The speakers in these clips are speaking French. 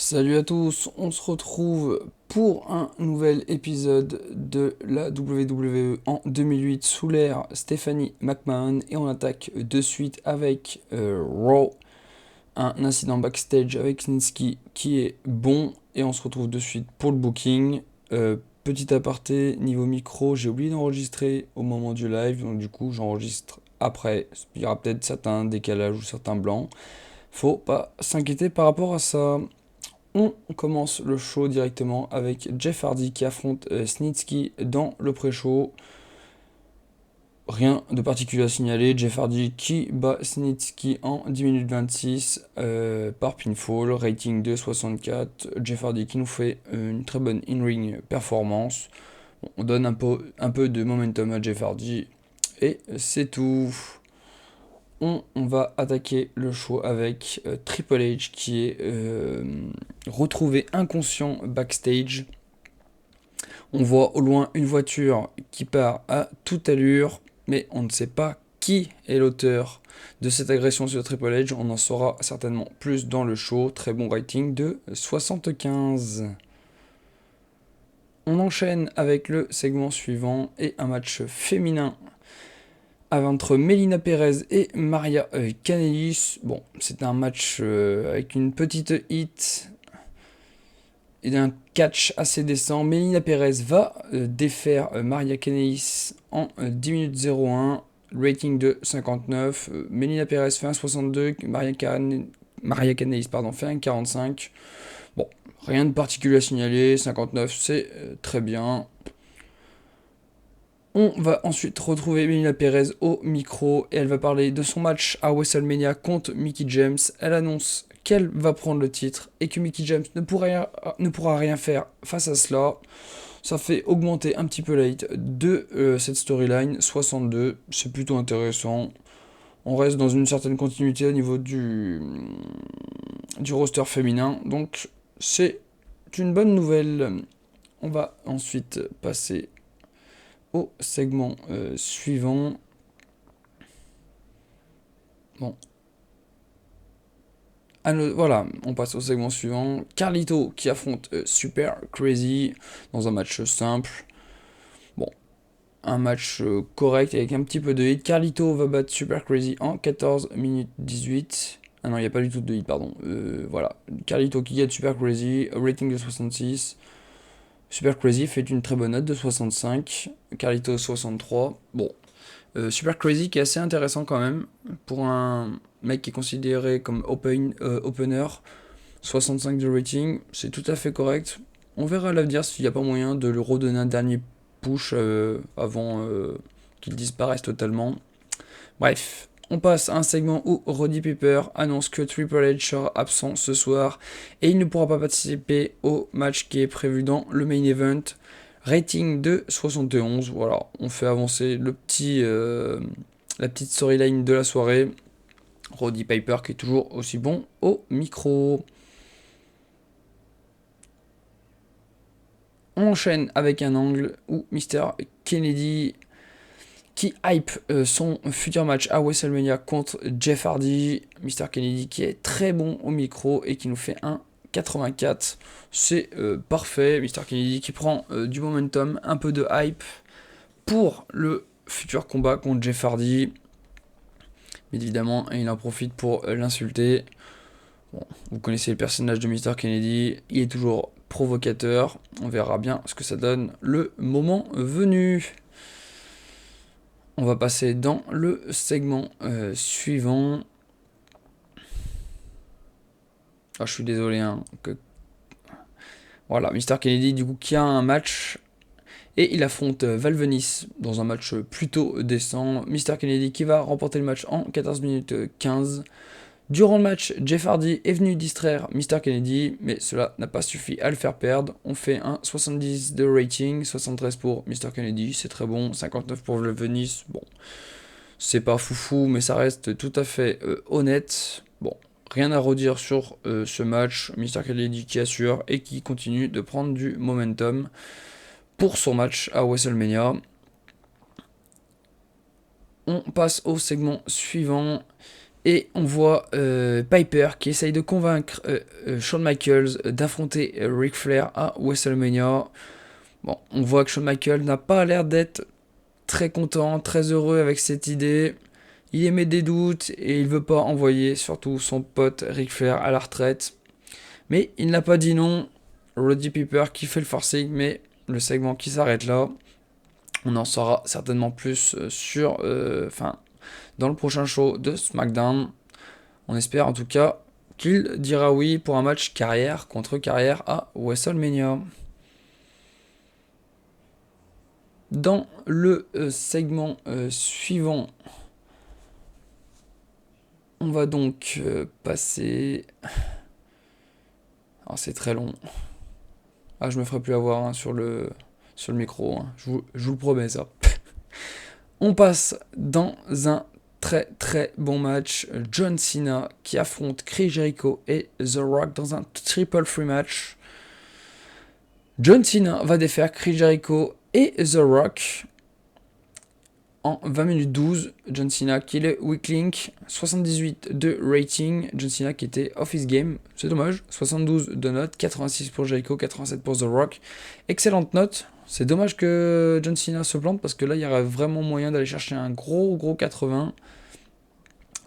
Salut à tous, on se retrouve pour un nouvel épisode de la WWE en 2008 sous l'ère Stephanie McMahon et on attaque de suite avec Raw, un incident backstage avec Snitsky qui est bon et on se retrouve de suite pour le booking. Petit aparté, niveau micro, j'ai oublié d'enregistrer au moment du live, donc du coup j'enregistre après. Il y aura peut-être certains décalages ou certains blancs. Faut pas s'inquiéter par rapport à ça. On commence le show directement avec Jeff Hardy qui affronte Snitsky dans le pré-show. Rien de particulier à signaler. Jeff Hardy qui bat Snitsky en 10 minutes 26 par pinfall, rating de 64. Jeff Hardy qui nous fait une très bonne in-ring performance. On donne un peu de momentum à Jeff Hardy et c'est tout. On va attaquer le show avec Triple H qui est retrouvé inconscient backstage. On voit au loin une voiture qui part à toute allure, mais on ne sait pas qui est l'auteur de cette agression sur Triple H. On en saura certainement plus dans le show. Très bon rating de 75. On enchaîne avec le segment suivant et un match féminin entre Melina Perez et Maria Kanellis. Bon, c'est un match avec une petite hit et d'un catch assez décent. Melina Perez va défaire Maria Kanellis en 10 minutes 01, rating de 59. Melina Perez fait un 62, Maria Kanellis fait un 45. Bon, rien de particulier à signaler, 59 c'est très bien. On va ensuite retrouver Melina Perez au micro et elle va parler de son match à WrestleMania contre Mickie James. Elle annonce qu'elle va prendre le titre et que Mickie James ne pourra rien faire face à cela. Ça fait augmenter un petit peu la hit de cette storyline, 62, c'est plutôt intéressant. On reste dans une certaine continuité au niveau du roster féminin, donc c'est une bonne nouvelle. On va ensuite passer au segment suivant. Bon. Voilà, on passe au segment suivant. Carlito qui affronte Super Crazy dans un match simple. Bon, un match correct avec un petit peu de hit. Carlito va battre Super Crazy en 14 minutes 18. Ah non, il n'y a pas du tout de hit, pardon. Voilà, Carlito qui gagne Super Crazy, rating de 66. Super Crazy fait une très bonne note de 65. Carlito 63. Bon, Super Crazy qui est assez intéressant quand même pour un mec qui est considéré comme opener. 65 de rating, c'est tout à fait correct. On verra à l'avenir s'il n'y a pas moyen de lui redonner un dernier push avant qu'il disparaisse totalement. Bref, on passe à un segment où Roddy Piper annonce que Triple H sera absent ce soir et il ne pourra pas participer au match qui est prévu dans le main event. Rating de 71, voilà, on fait avancer la petite storyline de la soirée. Roddy Piper qui est toujours aussi bon au micro. On enchaîne avec un angle où Mr. Kennedy qui hype son futur match à WrestleMania contre Jeff Hardy. Mr. Kennedy qui est très bon au micro et qui nous fait un 84. C'est parfait. Mr. Kennedy qui prend du momentum, un peu de hype pour le futur combat contre Jeff Hardy. Bien évidemment, il en profite pour l'insulter. Bon, vous connaissez le personnage de Mr. Kennedy, il est toujours provocateur. On verra bien ce que ça donne le moment venu. On va passer dans le segment suivant. Ah, je suis désolé. Voilà, Mr. Kennedy, du coup, qui a un match. Et il affronte Val Venis dans un match plutôt décent. Mr. Kennedy qui va remporter le match en 14 minutes 15. Durant le match, Jeff Hardy est venu distraire Mr. Kennedy, mais cela n'a pas suffi à le faire perdre. On fait un 70 de rating, 73 pour Mr. Kennedy, c'est très bon, 59 pour Val Venis. Bon, c'est pas foufou, mais ça reste tout à fait honnête. Bon, rien à redire sur ce match. Mr. Kennedy qui assure et qui continue de prendre du momentum pour son match à WrestleMania. On passe au segment suivant Et on voit Piper qui essaye de convaincre Shawn Michaels d'affronter Ric Flair à WrestleMania. Bon, on voit que Shawn Michaels n'a pas l'air d'être très content, très heureux avec cette idée. Il émet des doutes et il veut pas envoyer surtout son pote Ric Flair à la retraite. Mais il n'a pas dit non. Roddy Piper qui fait le forcing, mais le segment qui s'arrête là. On en saura certainement plus dans le prochain show de SmackDown. On espère en tout cas qu'il dira oui pour un match carrière contre carrière à WrestleMania. Dans le segment suivant, on va donc passer... Alors c'est très long. Ah, je me ferai plus avoir sur le micro. Je vous le promets ça. On passe dans un très très bon match. John Cena qui affronte Chris Jericho et The Rock dans un triple free match. John Cena va défaire Chris Jericho et The Rock en 20 minutes 12. John Cena qui est le weak link, 78 de rating. John Cena qui était off his game, c'est dommage. 72 de notes, 86 pour Jericho, 87 pour The Rock. Excellente note. C'est dommage que John Cena se plante parce que là il y aurait vraiment moyen d'aller chercher un gros 80.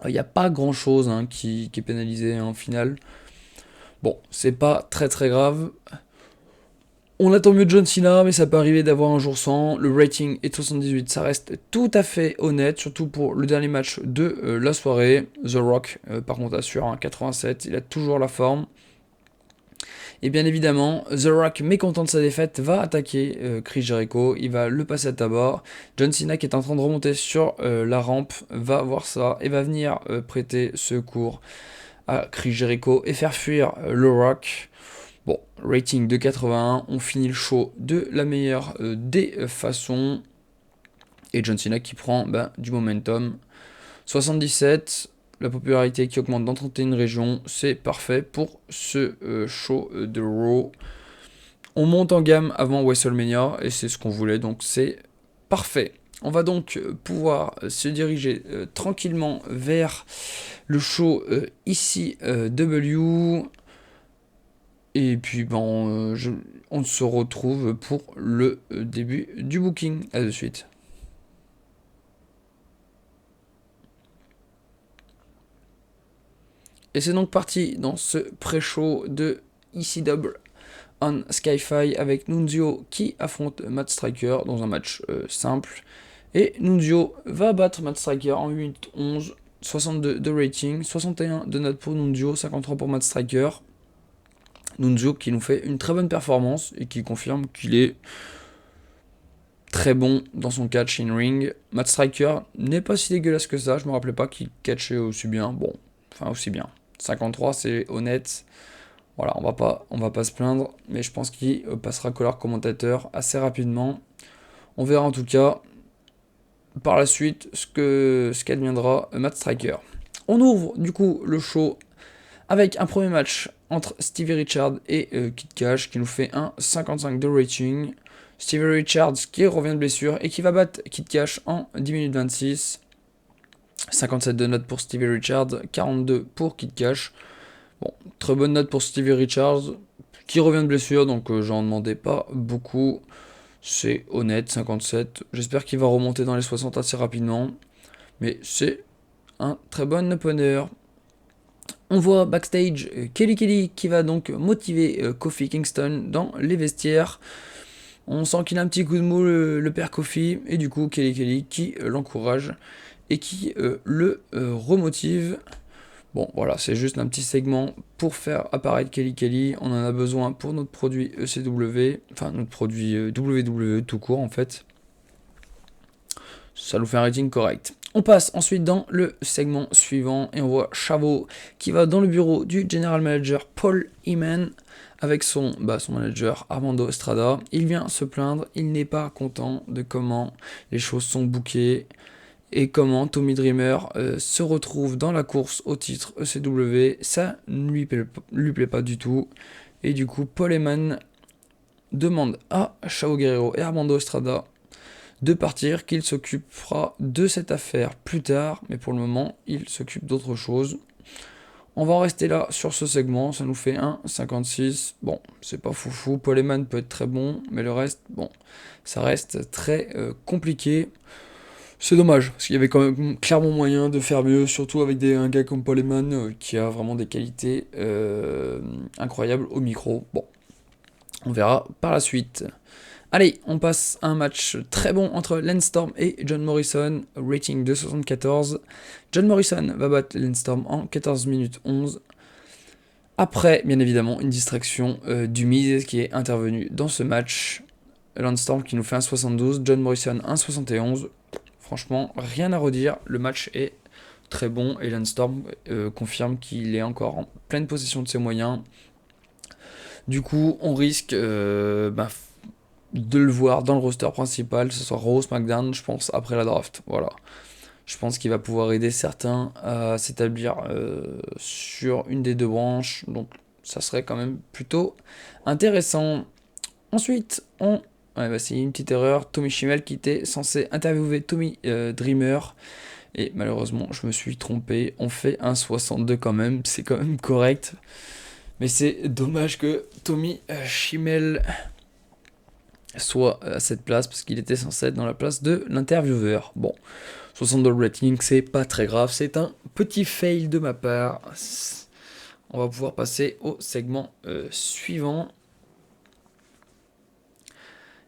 Il n'y a pas grand chose qui est pénalisé en finale. Bon, c'est pas très grave. On attend mieux de John Cena, mais ça peut arriver d'avoir un jour sans. Le rating est 78, ça reste tout à fait honnête, surtout pour le dernier match de la soirée. The Rock, par contre, assure 87, il a toujours la forme. Et bien évidemment, The Rock, mécontent de sa défaite, va attaquer Chris Jericho, il va le passer à tabac. John Cena, qui est en train de remonter sur la rampe, va voir ça et va venir prêter secours à Chris Jericho et faire fuir le Rock. Bon, rating de 81, on finit le show de la meilleure des façons. Et John Cena qui prend du momentum. 77, la popularité qui augmente dans 31 régions, c'est parfait pour ce show de Raw. On monte en gamme avant WrestleMania et c'est ce qu'on voulait, donc c'est parfait. On va donc pouvoir se diriger tranquillement vers le show ECW. Et puis on se retrouve pour le début du booking. À de suite. Et c'est donc parti dans ce pré-show de ECW on Sky-Fi avec Nunzio qui affronte Matt Striker dans un match simple. Et Nunzio va battre Matt Striker en 8-11, 62 de rating, 61 de notes pour Nunzio, 53 pour Matt Striker. Nunzio qui nous fait une très bonne performance et qui confirme qu'il est très bon dans son catch in ring. Matt Striker n'est pas si dégueulasse que ça, je me rappelais pas qu'il catchait aussi bien. Aussi bien. 53 c'est honnête. Voilà, on va pas se plaindre, mais je pense qu'il passera color commentateur assez rapidement. On verra en tout cas par la suite ce qu'adviendra Matt Striker. On ouvre du coup le show avec un premier match entre Stevie Richards et Kid Cash qui nous fait un 55 de rating. Stevie Richards qui revient de blessure et qui va battre Kid Cash en 10 minutes 26. 57 de notes pour Stevie Richards, 42 pour Kid Cash. Bon, très bonne note pour Stevie Richards qui revient de blessure, donc j'en demandais pas beaucoup. C'est honnête, 57. J'espère qu'il va remonter dans les 60 assez rapidement. Mais c'est un très bon opener. On voit backstage Kelly qui va donc motiver Kofi Kingston dans les vestiaires. On sent qu'il a un petit coup de mou le père Kofi. Et du coup Kelly qui l'encourage et qui le remotive. Bon voilà, c'est juste un petit segment pour faire apparaître Kelly. On en a besoin pour notre produit ECW. Enfin notre produit WWE tout court en fait. Ça nous fait un rating correct. On passe ensuite dans le segment suivant et on voit Chavo qui va dans le bureau du general manager Paul Heyman avec son manager Armando Estrada. Il vient se plaindre, il n'est pas content de comment les choses sont bookées et comment Tommy Dreamer se retrouve dans la course au titre ECW. Ça ne lui plaît pas du tout. Et du coup, Paul Heyman demande à Chavo Guerrero et Armando Estrada de partir, qu'il s'occupera de cette affaire plus tard, mais pour le moment, il s'occupe d'autre chose. On va en rester là sur ce segment, ça nous fait 1,56. Bon, c'est pas foufou. Paul Heyman peut être très bon, mais le reste, bon, ça reste très compliqué. C'est dommage, parce qu'il y avait quand même clairement moyen de faire mieux, surtout avec un gars comme Paul Heyman qui a vraiment des qualités incroyables au micro. Bon, on verra par la suite. Allez, on passe à un match très bon entre Lance Storm et John Morrison, rating de 74. John Morrison va battre Lance Storm en 14 minutes 11. Après, bien évidemment, une distraction du Miz qui est intervenu dans ce match. Lance Storm qui nous fait un 72, John Morrison un 71. Franchement, rien à redire, le match est très bon et Lance Storm confirme qu'il est encore en pleine possession de ses moyens. Du coup, on risque de le voir dans le roster principal, que ce soit Raw, SmackDown, je pense, après la draft. Voilà. Je pense qu'il va pouvoir aider certains à s'établir sur une des deux branches. Donc, ça serait quand même plutôt intéressant. Ensuite, c'est une petite erreur. Tommy Chimel qui était censé interviewer Tommy Dreamer. Et malheureusement, je me suis trompé. On fait un 62 quand même. C'est quand même correct. Mais c'est dommage que Tommy Chimel soit à cette place parce qu'il était censé être dans la place de l'intervieweur. Bon, 62 rating, c'est pas très grave, c'est un petit fail de ma part. On va pouvoir passer au segment suivant.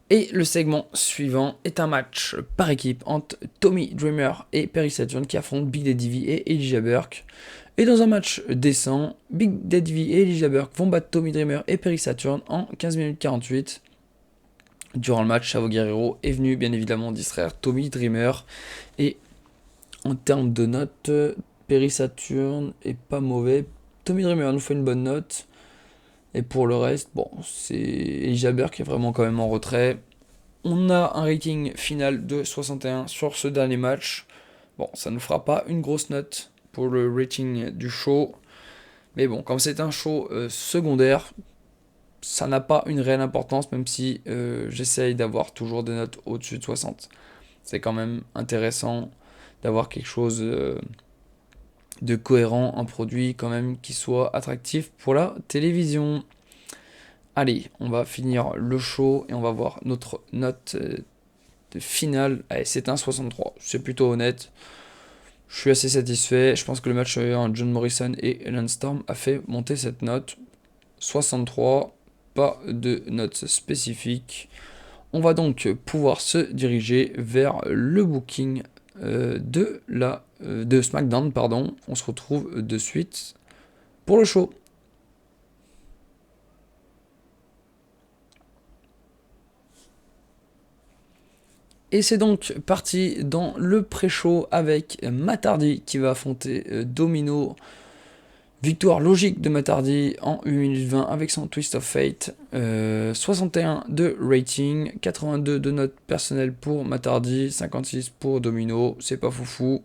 Et le segment suivant est un match par équipe entre Tommy Dreamer et Perry Saturn qui affrontent Big Daddy V et Elijah Burke. Et dans un match décent, Big Daddy V et Elijah Burke vont battre Tommy Dreamer et Perry Saturn en 15 minutes 48. Durant le match, Chavo Guerrero est venu bien évidemment distraire Tommy Dreamer. Et en termes de notes, Perry Saturn est pas mauvais. Tommy Dreamer nous fait une bonne note. Et pour le reste, bon, c'est Elijah Burke qui est vraiment quand même en retrait. On a un rating final de 61 sur ce dernier match. Bon, ça ne nous fera pas une grosse note pour le rating du show. Mais bon, comme c'est un show secondaire, ça n'a pas une réelle importance, même si j'essaye d'avoir toujours des notes au-dessus de 60. C'est quand même intéressant d'avoir quelque chose de cohérent, un produit quand même qui soit attractif pour la télévision. Allez, on va finir le show et on va voir notre note de finale. Allez, c'est un 63, c'est plutôt honnête. Je suis assez satisfait. Je pense que le match entre John Morrison et Lance Storm a fait monter cette note. 63, pas de note spécifique. On va donc pouvoir se diriger vers le booking de SmackDown. Pardon. On se retrouve de suite pour le show. Et c'est donc parti dans le pré-show avec Matt Hardy qui va affronter Domino. Victoire logique de Matt Hardy en 1 minute 20 avec son Twist of Fate. 61 de rating, 82 de notes personnelles pour Matt Hardy, 56 pour Domino. C'est pas foufou,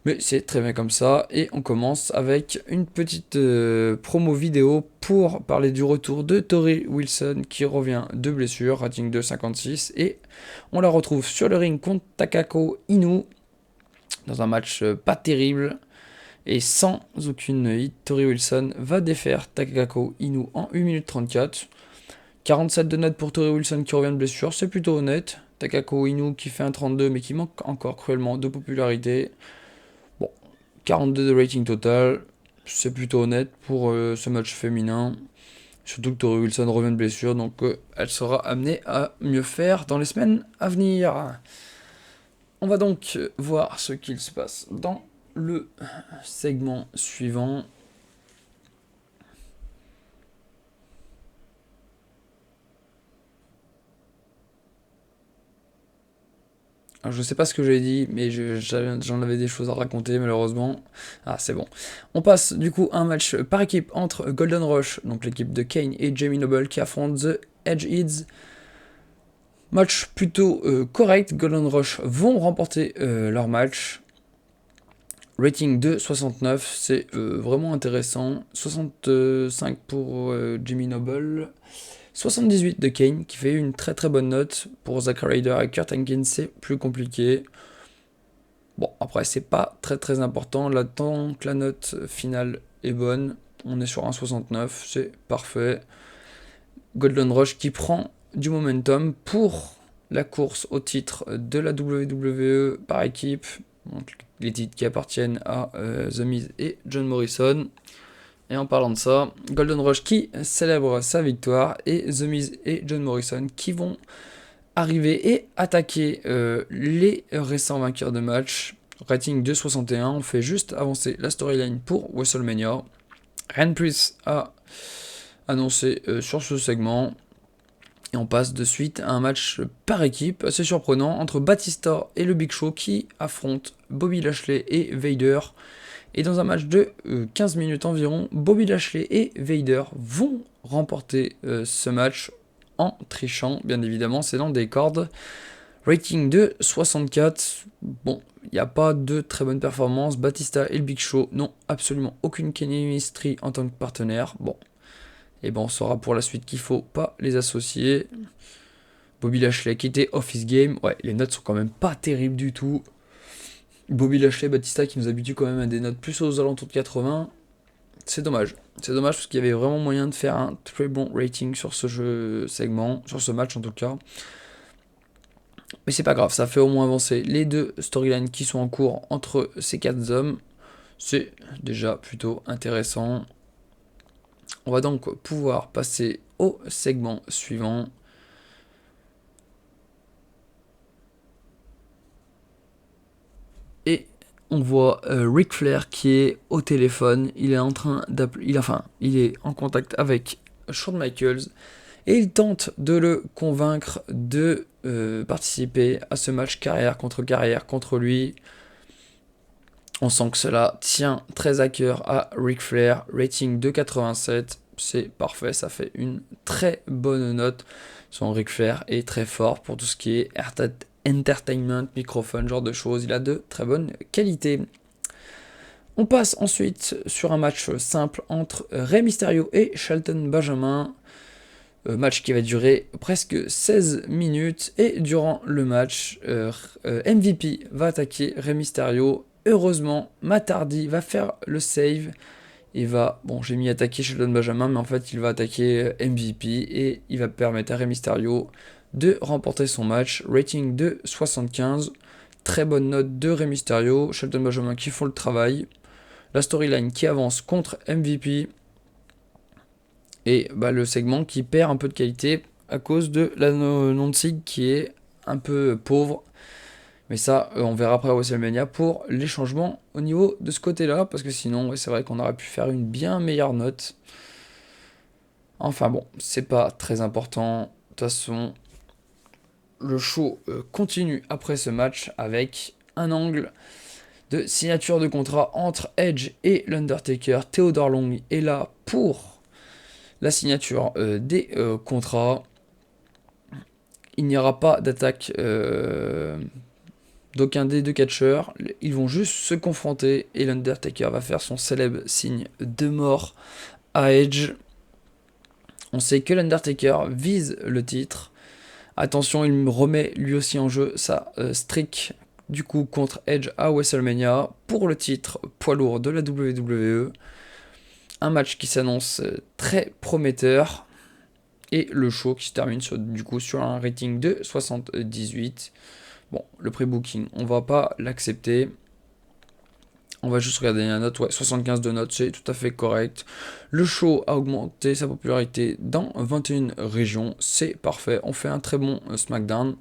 mais c'est très bien comme ça. Et on commence avec une petite promo vidéo pour parler du retour de Torrie Wilson qui revient de blessure, rating de 56. Et on la retrouve sur le ring contre Takako Inoue dans un match pas terrible. Et sans aucune hit, Torrie Wilson va défaire Takako Inoue en 1 minute 34. 47 de notes pour Torrie Wilson qui revient de blessure, c'est plutôt honnête. Takako Inoue qui fait un 32 mais qui manque encore cruellement de popularité. Bon, 42 de rating total, c'est plutôt honnête pour ce match féminin. Surtout que Torrie Wilson revient de blessure, donc elle sera amenée à mieux faire dans les semaines à venir. On va donc voir ce qu'il se passe dans le segment suivant. Alors, je sais pas ce que j'ai dit, mais j'en avais des choses à raconter malheureusement. Ah, c'est bon. On passe du coup à un match par équipe entre Golden Rush, donc l'équipe de Kane et Jamie Noble qui affrontent The Edgeheads. Match plutôt correct. Golden Rush vont remporter leur match. Rating de 69, c'est vraiment intéressant. 65 pour Jimmy Noble. 78 de Kane qui fait une très très bonne note. Pour Zack Ryder et Kurt Hankins, c'est plus compliqué. Bon, après, c'est pas très très important. Là, tant que la note finale est bonne, on est sur un 69, c'est parfait. Golden Rush qui prend du momentum pour la course au titre de la WWE par équipe. Donc, les titres qui appartiennent à The Miz et John Morrison. Et en parlant de ça, Golden Rush qui célèbre sa victoire et The Miz et John Morrison qui vont arriver et attaquer les récents vainqueurs de match. Rating 2,61, on fait juste avancer la storyline pour WrestleMania. Ryan Priest a annoncé sur ce segment. Et on passe de suite à un match par équipe assez surprenant entre Batista et le Big Show qui affrontent Bobby Lashley et Vader. Et dans un match de 15 minutes environ, Bobby Lashley et Vader vont remporter ce match en trichant, bien évidemment, c'est dans des cordes. Rating de 64, bon, il n'y a pas de très bonne performance. Batista et le Big Show n'ont absolument aucune chemistry en tant que partenaire. Bon, et bon, on saura pour la suite qu'il faut pas les associer. Bobby Lashley qui était off his game, ouais, les notes sont quand même pas terribles du tout. Bobby Lashley, Batista qui nous habitue quand même à des notes plus aux alentours de 80. C'est dommage. C'est dommage parce qu'il y avait vraiment moyen de faire un très bon rating sur ce segment, sur ce match en tout cas. Mais c'est pas grave, ça fait au moins avancer les deux storylines qui sont en cours entre ces quatre hommes. C'est déjà plutôt intéressant. On va donc pouvoir passer au segment suivant. Et on voit Ric Flair qui est au téléphone. Il est en train d'appeler, il est en contact avec Shawn Michaels et il tente de le convaincre de participer à ce match carrière contre lui. On sent que cela tient très à cœur à Ric Flair. Rating de 87, c'est parfait, ça fait une très bonne note. Son Ric Flair est très fort pour tout ce qui est entertainment, microphone, genre de choses. Il a de très bonnes qualités. On passe ensuite sur un match simple entre Rey Mysterio et Shelton Benjamin. Match qui va durer presque 16 minutes. Et durant le match, MVP va attaquer Rey Mysterio. Heureusement, Matt Hardy va faire le save. Il va, bon, j'ai mis attaquer Shelton Benjamin, mais en fait, il va attaquer MVP et il va permettre à Rey Mysterio de remporter son match. Rating de 75. Très bonne note de Rey Mysterio. Shelton Benjamin qui font le travail. La storyline qui avance contre MVP. Et bah, le segment qui perd un peu de qualité à cause de la non-sig qui est un peu pauvre. Mais ça, on verra après à WrestleMania pour les changements au niveau de ce côté-là. Parce que sinon, ouais, c'est vrai qu'on aurait pu faire une bien meilleure note. Enfin bon, c'est pas très important. De toute façon, le show continue après ce match avec un angle de signature de contrat entre Edge et l'Undertaker. Theodore Long est là pour la signature des contrats. Il n'y aura pas d'attaque d'aucun des deux catcheurs. Ils vont juste se confronter et l'Undertaker va faire son célèbre signe de mort à Edge. On sait que l'Undertaker vise le titre. Attention, il remet lui aussi en jeu sa streak du coup contre Edge à WrestleMania pour le titre poids lourd de la WWE. Un match qui s'annonce très prometteur. Et le show qui se termine sur un rating de 78. Bon, le pré-booking, on va pas l'accepter. On va juste regarder la note. Ouais, 75 de notes, c'est tout à fait correct. Le show a augmenté sa popularité dans 21 régions. C'est parfait. On fait un très bon SmackDown.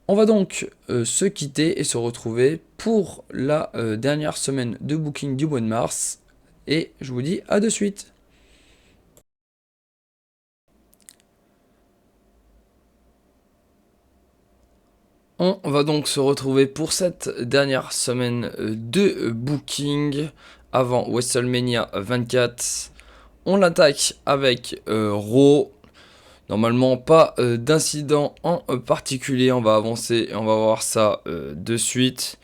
On va donc se quitter et se retrouver pour la dernière semaine de booking du mois de mars. Et je vous dis à de suite. On va donc se retrouver pour cette dernière semaine de booking avant WrestleMania 24. On l'attaque avec Raw. Normalement, pas d'incident en particulier. On va avancer et on va voir ça de suite.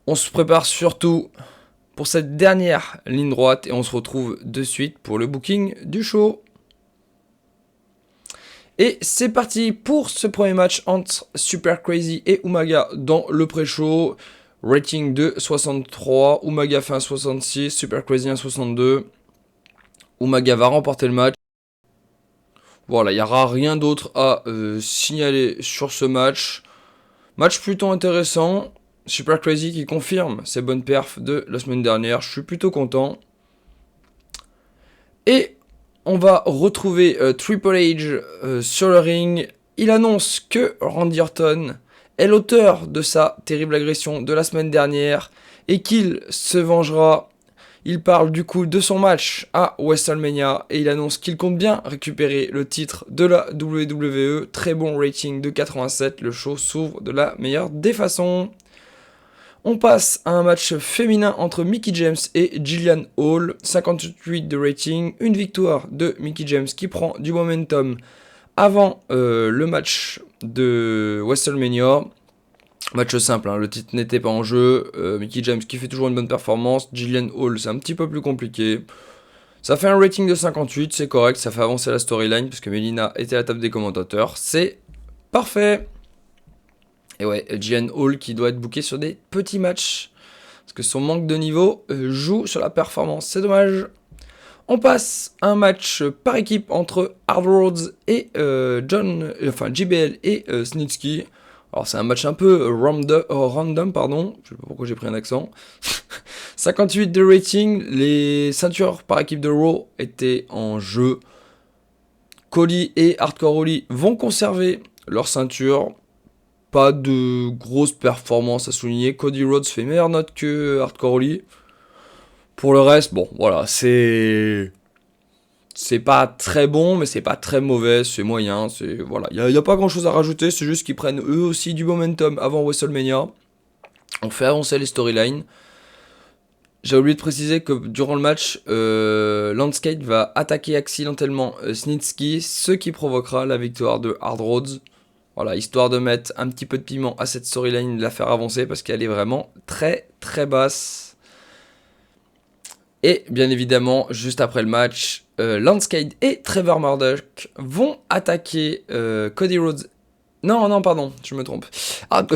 On se prépare surtout pour cette dernière ligne droite et on se retrouve de suite pour le booking du show. Et c'est parti pour ce premier match entre Super Crazy et Umaga dans le pré-show. Rating de 63, Umaga fait un 66, Super Crazy un 62. Umaga va remporter le match. Voilà, il n'y aura rien d'autre à signaler sur ce match. Match plutôt intéressant. Super Crazy qui confirme ses bonnes perfs de la semaine dernière. Je suis plutôt content. Et on va retrouver Triple H sur le ring. Il annonce que Randy Orton est l'auteur de sa terrible agression de la semaine dernière et qu'il se vengera. Il parle du coup de son match à WrestleMania et il annonce qu'il compte bien récupérer le titre de la WWE. Très bon rating de 87, le show s'ouvre de la meilleure des façons. On passe à un match féminin entre Mickie James et Jillian Hall, 58 de rating, une victoire de Mickie James qui prend du momentum avant le match de WrestleMania. Match simple, hein, le titre n'était pas en jeu, Mickie James qui fait toujours une bonne performance, Jillian Hall c'est un petit peu plus compliqué. Ça fait un rating de 58, c'est correct, ça fait avancer la storyline parce que Melina était à la table des commentateurs, c'est parfait. Et ouais, Jillian Hall qui doit être booké sur des petits matchs. Parce que son manque de niveau joue sur la performance. C'est dommage. On passe à un match par équipe entre Hard Rhodes et JBL et Snitsky. Alors c'est un match un peu random, pardon. Je sais pas pourquoi j'ai pris un accent. 58 de rating. Les ceintures par équipe de Raw étaient en jeu. Cody et Hardcore Holly vont conserver leur ceinture. Pas de grosses performances à souligner. Cody Rhodes fait meilleure note que Hardcore Holly. Pour le reste, bon, voilà, c'est pas très bon, mais c'est pas très mauvais, c'est moyen, voilà, il y a pas grand chose à rajouter, c'est juste qu'ils prennent eux aussi du momentum avant WrestleMania. On fait avancer les storylines. J'ai oublié de préciser que durant le match, Landscape va attaquer accidentellement Snitsky, ce qui provoquera la victoire de Hard Rhodes. Voilà, histoire de mettre un petit peu de piment à cette storyline et de la faire avancer parce qu'elle est vraiment très très basse. Et bien évidemment, juste après le match, Landscape et Trevor Murdoch vont attaquer Cody Rhodes. Non, pardon, je me trompe.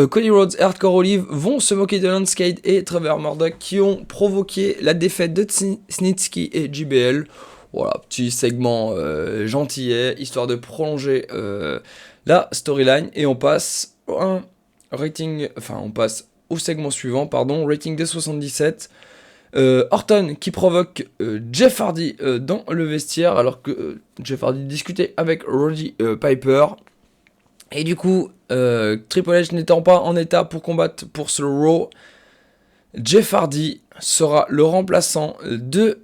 Cody Rhodes et Hardcore Holly vont se moquer de Landscape et Trevor Murdoch qui ont provoqué la défaite de Snitsky et JBL. Voilà, petit segment gentillet, histoire de prolonger la storyline. Et on passe au segment suivant, pardon, rating de 77. Orton qui provoque Jeff Hardy dans le vestiaire alors que Jeff Hardy discutait avec Roddy Piper. Et du coup, Triple H n'étant pas en état pour combattre pour ce Raw, Jeff Hardy sera le remplaçant de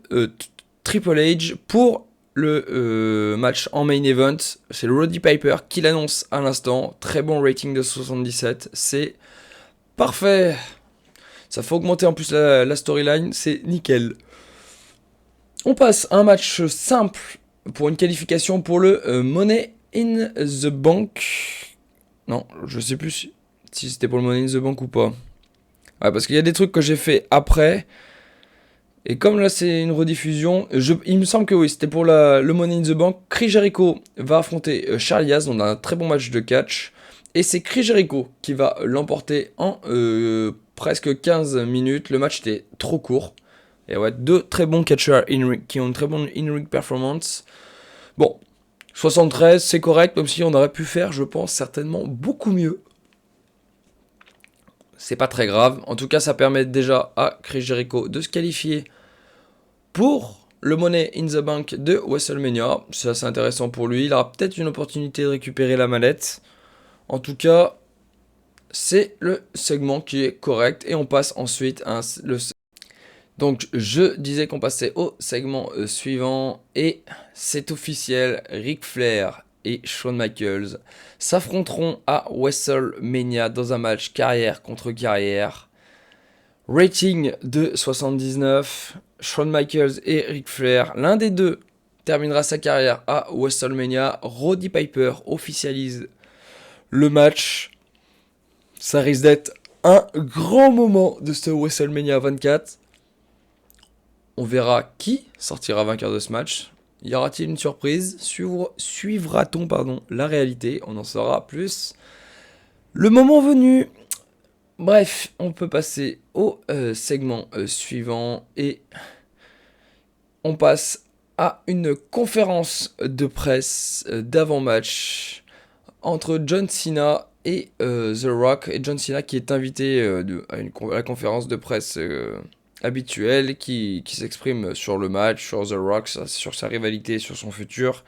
Triple H pour le match en main event. C'est le Roddy Piper qui l'annonce à l'instant. Très bon rating de 77, c'est parfait. Ça fait augmenter en plus la storyline, c'est nickel. On passe à un match simple pour une qualification pour le Money in the Bank. Non, je sais plus si c'était pour le Money in the Bank ou pas. Ouais, parce qu'il y a des trucs que j'ai fait après. Et comme là c'est une rediffusion, il me semble que oui, c'était pour le Money in the Bank. Chris Jericho va affronter Charlie Haas dans un très bon match de catch. Et c'est Chris Jericho qui va l'emporter en presque 15 minutes. Le match était trop court. Et ouais, deux très bons catchers qui ont une très bonne in-ring performance. Bon, 73, c'est correct, même si on aurait pu faire, je pense, certainement beaucoup mieux. C'est pas très grave. En tout cas, ça permet déjà à Chris Jericho de se qualifier pour le Money in the Bank de WrestleMania. C'est assez intéressant pour lui. Il aura peut-être une opportunité de récupérer la mallette. En tout cas, c'est le segment qui est correct. Et on passe ensuite à Donc, je disais qu'on passait au segment suivant. Et c'est officiel, Ric Flair et Shawn Michaels s'affronteront à WrestleMania dans un match carrière contre carrière. Rating de 79. Shawn Michaels et Ric Flair, l'un des deux terminera sa carrière à WrestleMania. Roddy Piper officialise le match. Ça risque d'être un grand moment de ce WrestleMania 24. On verra qui sortira vainqueur de ce match. Y aura-t-il une surprise? Suivra-t-on la réalité? On en saura plus le moment venu. Bref, on peut passer au segment suivant et on passe à une conférence de presse d'avant-match entre John Cena et The Rock. Et John Cena qui est invité à la conférence de presse habituelle, qui s'exprime sur le match, sur The Rock, sur sa rivalité, sur son futur.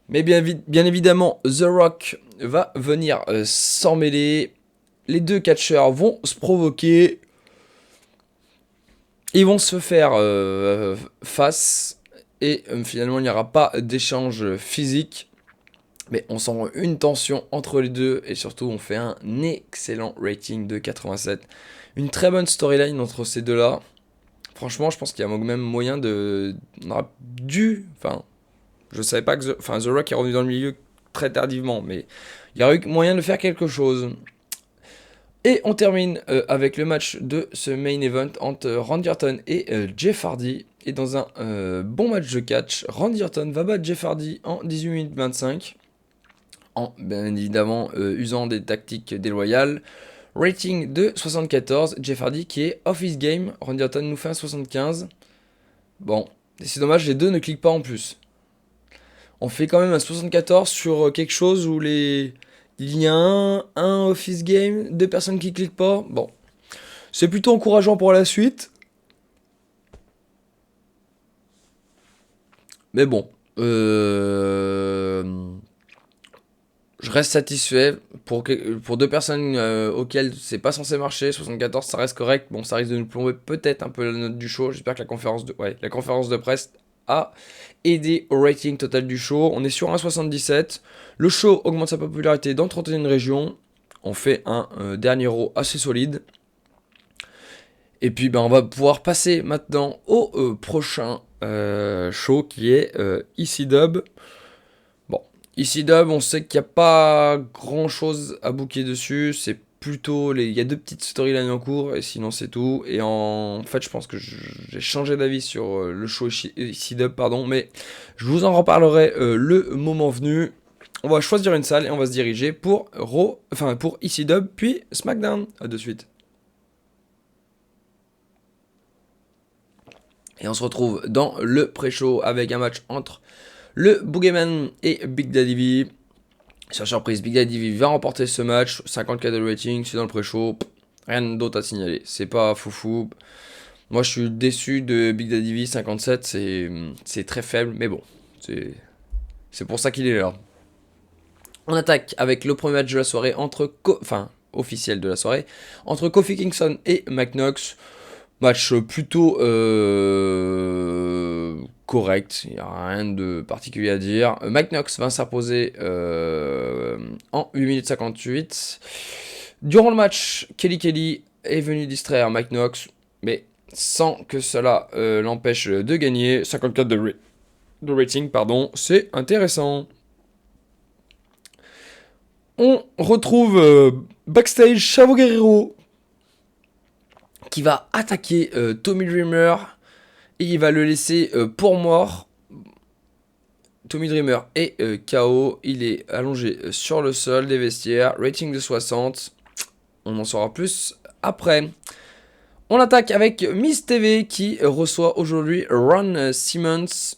Mais bien évidemment, The Rock va venir s'en mêler. Les deux catcheurs vont se provoquer. Ils vont se faire face. Et finalement, il n'y aura pas d'échange physique. Mais on sent une tension entre les deux. Et surtout, on fait un excellent rating de 87. Une très bonne storyline entre ces deux-là. Franchement, je pense qu'il y a même moyen de... On aura dû... Enfin, je savais pas que... The Rock est revenu dans le milieu très tardivement. Mais il y aurait eu moyen de faire quelque chose. Et on termine avec le match de ce main event entre Randy Orton et Jeff Hardy. Et dans un bon match de catch, Randy Orton va battre Jeff Hardy en 18 minutes 25. En bien évidemment usant des tactiques déloyales. Rating de 74, Jeff Hardy qui est off his game. Randy Orton nous fait un 75. Bon, c'est dommage, les deux ne cliquent pas en plus. On fait quand même un 74 sur quelque chose où il y a un office game, deux personnes qui cliquent pas. Bon, c'est plutôt encourageant pour la suite. Mais bon, je reste satisfait. Pour deux personnes auxquelles c'est pas censé marcher, 74 ça reste correct. Bon, ça risque de nous plomber peut-être un peu la note du show. J'espère que la conférence de presse a aidé au rating total du show. On est sur un 77. Le show augmente sa popularité dans 31 régions. On fait un dernier row assez solide. Et puis on va pouvoir passer maintenant au prochain show qui est ECW. Bon, ECW, on sait qu'il n'y a pas grand chose à booker dessus. C'est plutôt il y a deux petites storylines en cours et sinon c'est tout. Et en fait, je pense que j'ai changé d'avis sur le show ECW, mais je vous en reparlerai le moment venu. On va choisir une salle et on va se diriger pour pour ECW puis SmackDown. À de suite. Et on se retrouve dans le pré-show avec un match entre le Boogeyman et Big Daddy V. Sur surprise, Big Daddy V va remporter ce match. 54 de rating, c'est dans le pré-show. Rien d'autre à signaler. C'est pas foufou. Moi, je suis déçu de Big Daddy V. 57, c'est très faible. Mais bon, c'est pour ça qu'il est là. On attaque avec le premier match de la soirée officiel de la soirée, entre Kofi Kingston et Mike Knox. Match plutôt correct, il n'y a rien de particulier à dire. Mike Knox va s'imposer en 8 minutes 58. Durant le match, Kelly est venu distraire Mike Knox, mais sans que cela l'empêche de gagner. 54 de rating, c'est intéressant. On retrouve backstage Chavo Guerrero qui va attaquer Tommy Dreamer et il va le laisser pour mort. Tommy Dreamer est KO, il est allongé sur le sol des vestiaires, rating de 60. On en saura plus après. On attaque avec Miz TV qui reçoit aujourd'hui Ron Simmons.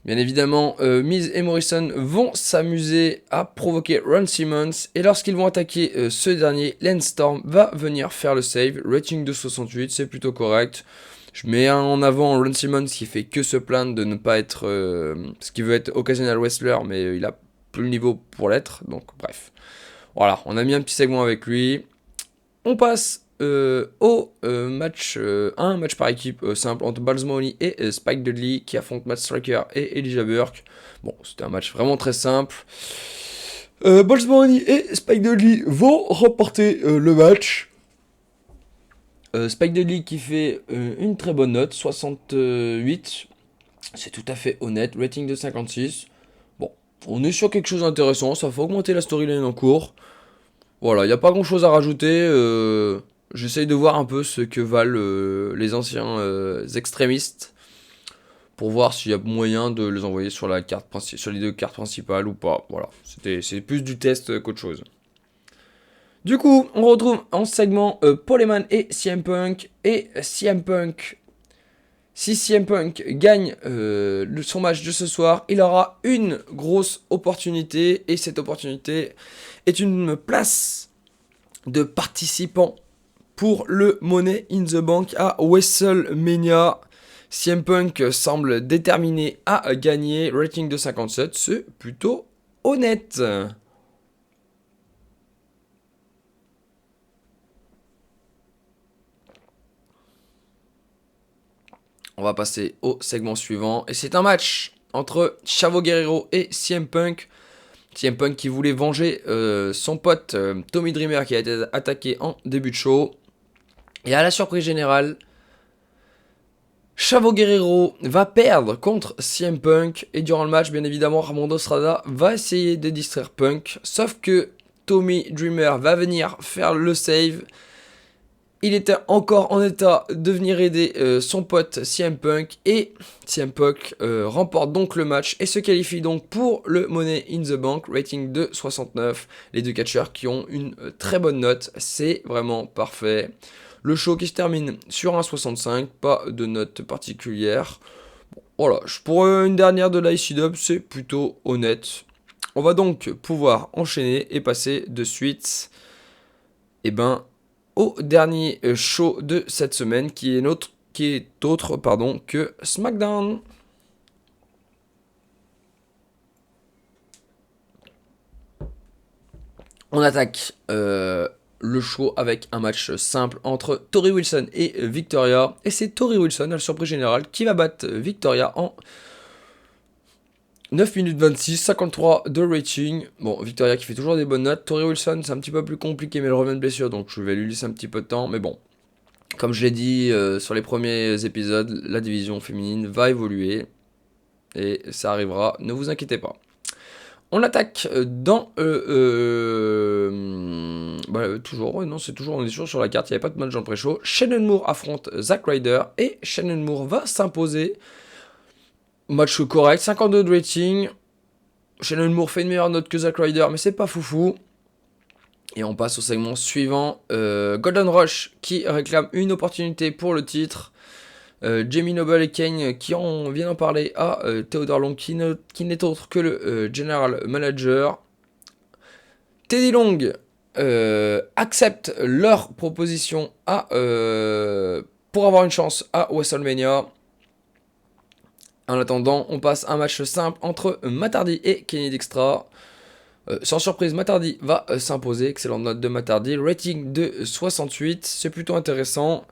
Bien évidemment, Miz et Morrison vont s'amuser à provoquer Ron Simmons. Et lorsqu'ils vont attaquer ce dernier, Lance Storm va venir faire le save. Rating de 68, c'est plutôt correct. Je mets en avant Ron Simmons qui fait que se plaindre de ne pas être... parce qu'il veut être occasional wrestler, mais il a plus le niveau pour l'être. Donc bref. Voilà, on a mis un petit segment avec lui. On passe au match par équipe simple entre Balls Mahoney et Spike Dudley qui affrontent Matt Striker et Elijah Burke. Bon, c'était un match vraiment très simple. Balls Mahoney et Spike Dudley vont remporter le match. Spike Dudley qui fait une très bonne note, 68. C'est tout à fait honnête, rating de 56. Bon, on est sur quelque chose d'intéressant, ça fait augmenter la storyline en cours. Voilà, il n'y a pas grand chose à rajouter. J'essaye de voir un peu ce que valent les anciens extrémistes pour voir s'il y a moyen de les envoyer sur sur les deux cartes principales ou pas. Voilà, c'est plus du test qu'autre chose. Du coup, on retrouve en segment Paul Heyman et CM Punk. Et CM Punk, si CM Punk gagne son match de ce soir, il aura une grosse opportunité. Et cette opportunité est une place de participant pour le Money in the Bank à WrestleMania. CM Punk semble déterminé à gagner. Rating de 57, c'est plutôt honnête. On va passer au segment suivant. Et c'est un match entre Chavo Guerrero et CM Punk. CM Punk qui voulait venger son pote Tommy Dreamer qui a été attaqué en début de show. Et à la surprise générale, Chavo Guerrero va perdre contre CM Punk. Et durant le match, bien évidemment, Raimundo Estrada va essayer de distraire Punk. Sauf que Tommy Dreamer va venir faire le save. Il était encore en état de venir aider son pote CM Punk. Et CM Punk remporte donc le match et se qualifie donc pour le Money in the Bank, rating de 69. Les deux catcheurs qui ont une très bonne note, c'est vraiment parfait. Le show qui se termine sur un 65, pas de note particulière. Bon, voilà, pour une dernière de l'IC-Dub, c'est plutôt honnête. On va donc pouvoir enchaîner et passer de suite au dernier show de cette semaine qui est autre que SmackDown. On attaque le show avec un match simple entre Tori Wilson et Victoria. Et c'est Tori Wilson, à la surprise générale, qui va battre Victoria en 9 minutes 26, 53 de rating. Bon, Victoria qui fait toujours des bonnes notes. Tori Wilson, c'est un petit peu plus compliqué, mais elle revient de blessure, donc je vais lui laisser un petit peu de temps. Mais bon, comme je l'ai dit sur les premiers épisodes, la division féminine va évoluer. Et ça arrivera, ne vous inquiétez pas. On attaque dans... toujours, non, c'est toujours, on est toujours sur la carte, il n'y avait pas de match dans le pré-show. Shannon Moore affronte Zack Ryder et Shannon Moore va s'imposer. Match correct, 52 de rating. Shannon Moore fait une meilleure note que Zack Ryder, mais c'est pas foufou. Et on passe au segment suivant. Golden Rush qui réclame une opportunité pour le titre. Jamie Noble et Kane qui viennent en parler à Theodore Long qui n'est autre que le General Manager. Teddy Long accepte leur proposition pour avoir une chance à WrestleMania. En attendant, on passe un match simple entre Matt Hardy et Kenny Dykstra. Sans surprise, Matt Hardy va s'imposer. Excellente note de Matt Hardy. Rating de 68. C'est plutôt intéressant.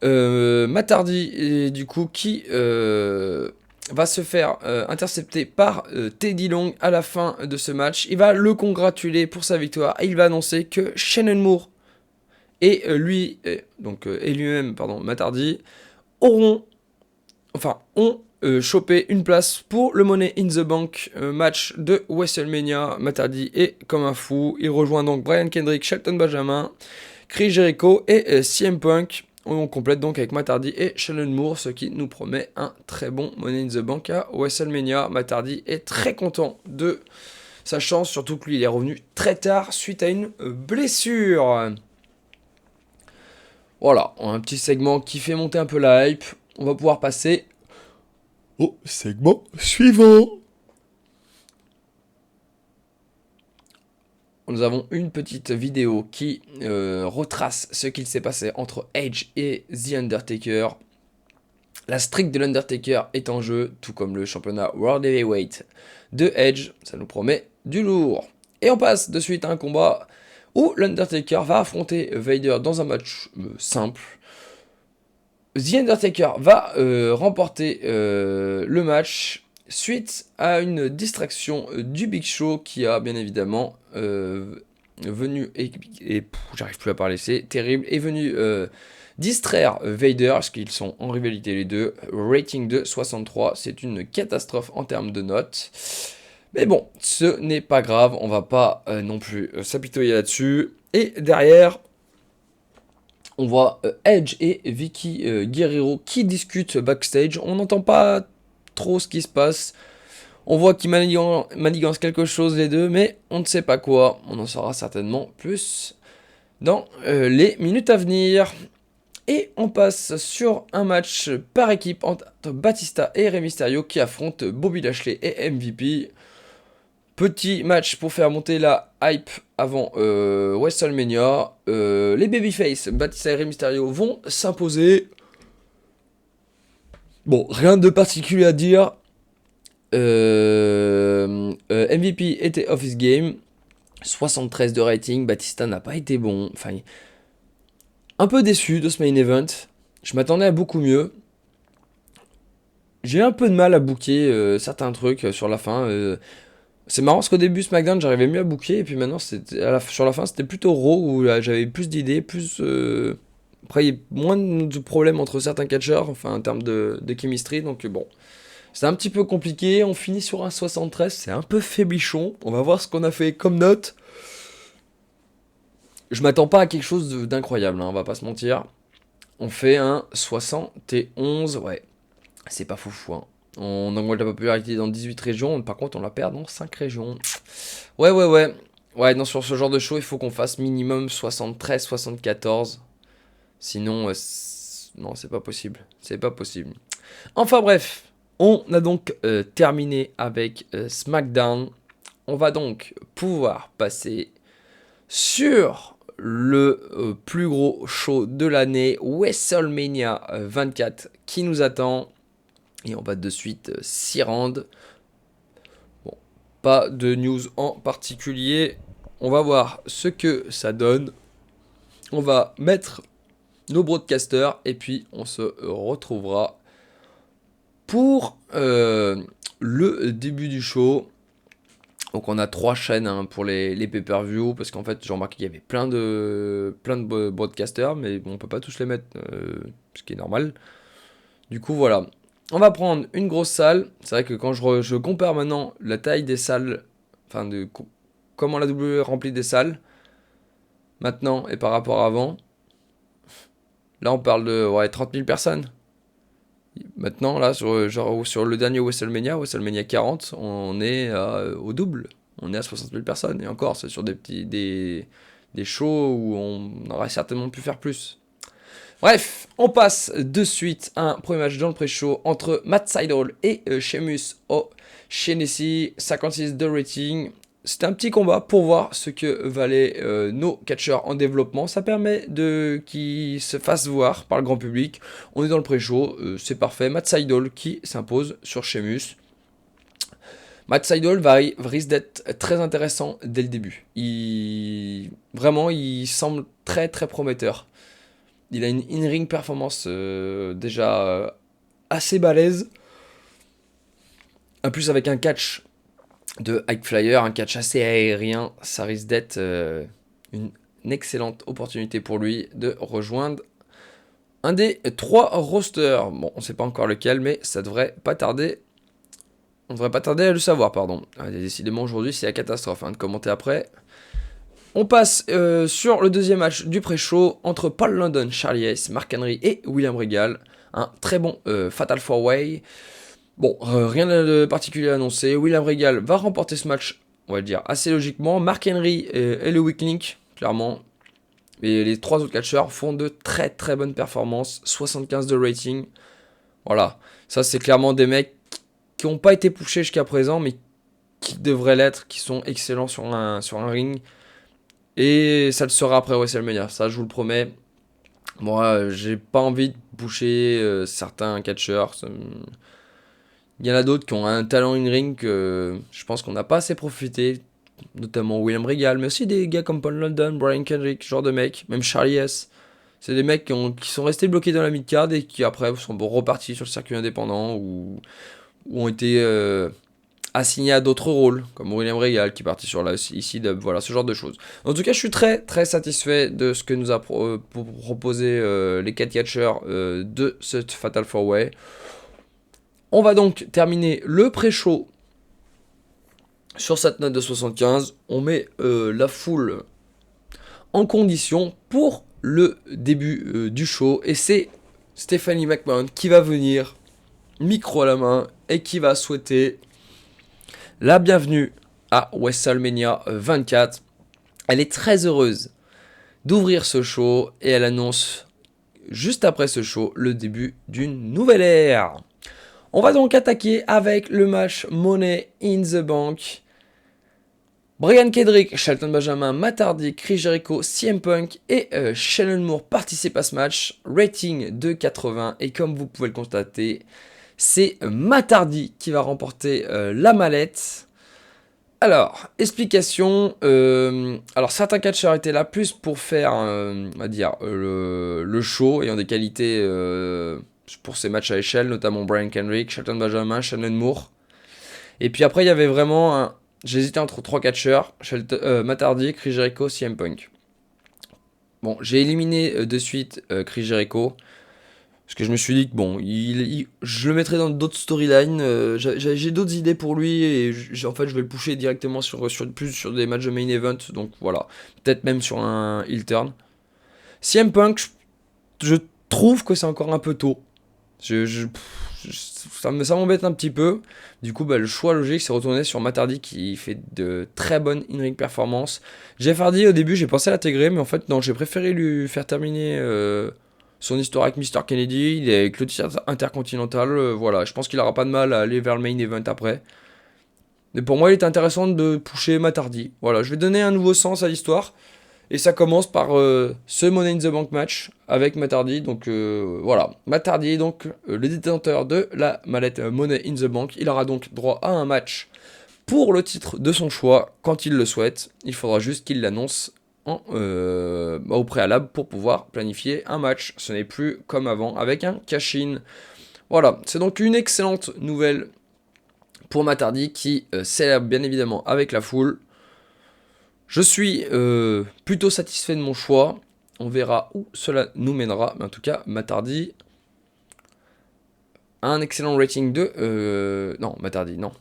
Matt Hardy, du coup, qui va se faire intercepter par Teddy Long à la fin de ce match. Il va le congratuler pour sa victoire et il va annoncer que Shannon Moore et lui-même, Matt Hardy, ont chopé une place pour le Money in the Bank match de WrestleMania. Matt Hardy est comme un fou. Il rejoint donc Brian Kendrick, Shelton Benjamin, Chris Jericho et CM Punk. On complète donc avec Matt Hardy et Shannon Moore, ce qui nous promet un très bon Money in the Bank à WrestleMania. Matt Hardy est très content de sa chance, surtout que lui il est revenu très tard suite à une blessure. Voilà, on a un petit segment qui fait monter un peu la hype. On va pouvoir passer au segment suivant. Nous avons une petite vidéo qui retrace ce qu'il s'est passé entre Edge et The Undertaker. La streak de l'Undertaker est en jeu, tout comme le championnat World Heavyweight de Edge. Ça nous promet du lourd. Et on passe de suite à un combat où l'Undertaker va affronter Vader dans un match simple. The Undertaker va remporter le match suite à une distraction du Big Show qui a bien évidemment venu j'arrive plus à parler, c'est terrible, est venu distraire Vader parce qu'ils sont en rivalité les deux. Rating de 63, c'est une catastrophe en termes de notes. Mais bon, ce n'est pas grave, on va pas non plus s'apitoyer là-dessus. Et derrière, on voit Edge et Vicky Guerrero qui discutent backstage. On n'entend pas trop ce qui se passe. On voit qu'ils manigancent quelque chose les deux, mais on ne sait pas quoi. On en saura certainement plus dans les minutes à venir. Et on passe sur un match par équipe entre Batista et Rey Mysterio qui affrontent Bobby Lashley et MVP. Petit match pour faire monter la hype avant WrestleMania. Les Babyface, Batista et Rey Mysterio vont s'imposer. Bon, rien de particulier à dire. MVP était off his game. 73 de rating. Batista n'a pas été bon. Enfin, un peu déçu de ce main event. Je m'attendais à beaucoup mieux. J'ai un peu de mal à booker certains trucs sur la fin. C'est marrant parce qu'au début SmackDown j'arrivais mieux à booker et puis maintenant sur la fin c'était plutôt Raw où là, j'avais plus d'idées, plus après il y a moins de problèmes entre certains catcheurs, enfin en termes de chemistry, donc bon. C'est un petit peu compliqué, on finit sur un 73, c'est un peu faiblichon, on va voir ce qu'on a fait comme note. Je m'attends pas à quelque chose d'incroyable, hein, on va pas se mentir. On fait un 71, ouais, c'est pas foufou, hein. On augmente la popularité dans 18 régions, par contre on la perd dans 5 régions. Ouais. Ouais, non, sur ce genre de show, il faut qu'on fasse minimum 73, 74. Sinon, non, c'est pas possible. C'est pas possible. Enfin bref, on a donc terminé avec SmackDown. On va donc pouvoir passer sur le plus gros show de l'année, WrestleMania 24, qui nous attend. Et on va de suite s'y rendre. Bon, pas de news en particulier. On va voir ce que ça donne. On va mettre nos broadcasters et puis on se retrouvera pour le début du show. Donc on a 3 chaînes hein, pour les pay-per-view parce qu'en fait j'ai remarqué qu'il y avait plein de broadcasters mais bon, on peut pas tous les mettre, ce qui est normal. Du coup voilà. On va prendre une grosse salle. C'est vrai que quand je compare maintenant la taille des salles, enfin de comment la WWE remplit des salles, maintenant et par rapport à avant, là on parle de 30 000 personnes. Maintenant, là, sur le dernier WrestleMania 40, on est au double. On est à 60 000 personnes. Et encore, c'est sur des shows où on aurait certainement pu faire plus. Bref, on passe de suite à un premier match dans le pré-show entre Matt Sydal et Sheamus O'Shaughnessy, 56 de rating. C'était un petit combat pour voir ce que valaient nos catcheurs en développement. Ça permet qu'ils se fassent voir par le grand public. On est dans le pré-show, c'est parfait. Matt Sydal qui s'impose sur Sheamus. Matt Sydal risque d'être très intéressant dès le début. Vraiment, il semble très très prometteur. Il a une in-ring performance déjà assez balèze. En plus avec un catch de high flyer, un catch assez aérien, ça risque d'être une excellente opportunité pour lui de rejoindre un des 3 rosters. Bon, on ne sait pas encore lequel, mais ça devrait pas tarder. On devrait pas tarder à le savoir, pardon. Décidément aujourd'hui c'est la catastrophe, hein, de commenter après. On passe sur le deuxième match du pré-show entre Paul London, Charlie Ace, Mark Henry et William Regal. Un très bon Fatal 4-Way. Bon, rien de particulier à annoncer. William Regal va remporter ce match, on va le dire, assez logiquement. Mark Henry est le weak link, clairement. Et les 3 autres catcheurs font de très très bonnes performances. 75 de rating. Voilà, ça c'est clairement des mecs qui n'ont pas été pushés jusqu'à présent, mais qui devraient l'être, qui sont excellents sur un ring. Et ça le sera après WrestleMania, ça je vous le promets. Moi, j'ai pas envie de pusher certains catcheurs. Il y en a d'autres qui ont un talent in-ring que je pense qu'on n'a pas assez profité. Notamment William Regal, mais aussi des gars comme Paul London, Brian Kendrick, ce genre de mecs. Même Charlie S. C'est des mecs qui sont restés bloqués dans la mid-card et qui après sont repartis sur le circuit indépendant ou ont été assigné à d'autres rôles, comme William Regal qui est parti sur la ECW, voilà, ce genre de choses. En tout cas, je suis très très satisfait de ce que nous a proposé les 4 catcheurs de cette Fatal 4-Way. On va donc terminer le pré-show sur cette note de 75. On met la foule en condition pour le début du show, et c'est Stephanie McMahon qui va venir micro à la main et qui va souhaiter la bienvenue à WrestleMania 24. Elle est très heureuse d'ouvrir ce show et elle annonce juste après ce show le début d'une nouvelle ère. On va donc attaquer avec le match Money in the Bank. Brian Kedrick, Shelton Benjamin, Matt Hardy, Chris Jericho, CM Punk et Shannon Moore participent à ce match. Rating de 80 et comme vous pouvez le constater, c'est Matt Hardy qui va remporter la mallette. Alors, explication. Alors, certains catcheurs étaient là plus pour faire, on va dire, le show, ayant des qualités pour ces matchs à échelle, notamment Brian Kendrick, Shelton Benjamin, Shannon Moore. Et puis après, il y avait vraiment un. J'hésitais entre trois catcheurs, Matt Hardy, Chris Jericho, CM Punk. Bon, j'ai éliminé de suite Chris Jericho. Parce que je me suis dit que bon, je le mettrais dans d'autres storylines. J'ai d'autres idées pour lui et en fait je vais le pusher directement plus sur des matchs de main event. Donc voilà, peut-être même sur un heel turn. CM Punk, je trouve que c'est encore un peu tôt. Ça m'embête un petit peu. Du coup, le choix logique c'est retourné sur Matt Hardy qui fait de très bonnes in-ring performances. Jeff Hardy, au début, j'ai pensé à l'intégrer, mais en fait, non, j'ai préféré lui faire terminer son histoire avec Mr. Kennedy. Il est avec le titre intercontinental. Voilà, je pense qu'il n'aura pas de mal à aller vers le main event après. Mais pour moi, il est intéressant de pusher Matt Hardy. Voilà, je vais donner un nouveau sens à l'histoire. Et ça commence par ce Money in the Bank match avec Matt Hardy. Donc voilà, Matt Hardy est donc le détenteur de la mallette Money in the Bank. Il aura donc droit à un match pour le titre de son choix quand il le souhaite. Il faudra juste qu'il l'annonce au préalable pour pouvoir planifier un match. Ce n'est plus comme avant avec un cash-in. Voilà, c'est donc une excellente nouvelle pour Matt Hardy qui célèbre bien évidemment avec la foule. Je suis plutôt satisfait de mon choix. On verra où cela nous mènera. Mais en tout cas, Matt Hardy a un excellent rating de... non, Matt Hardy, non.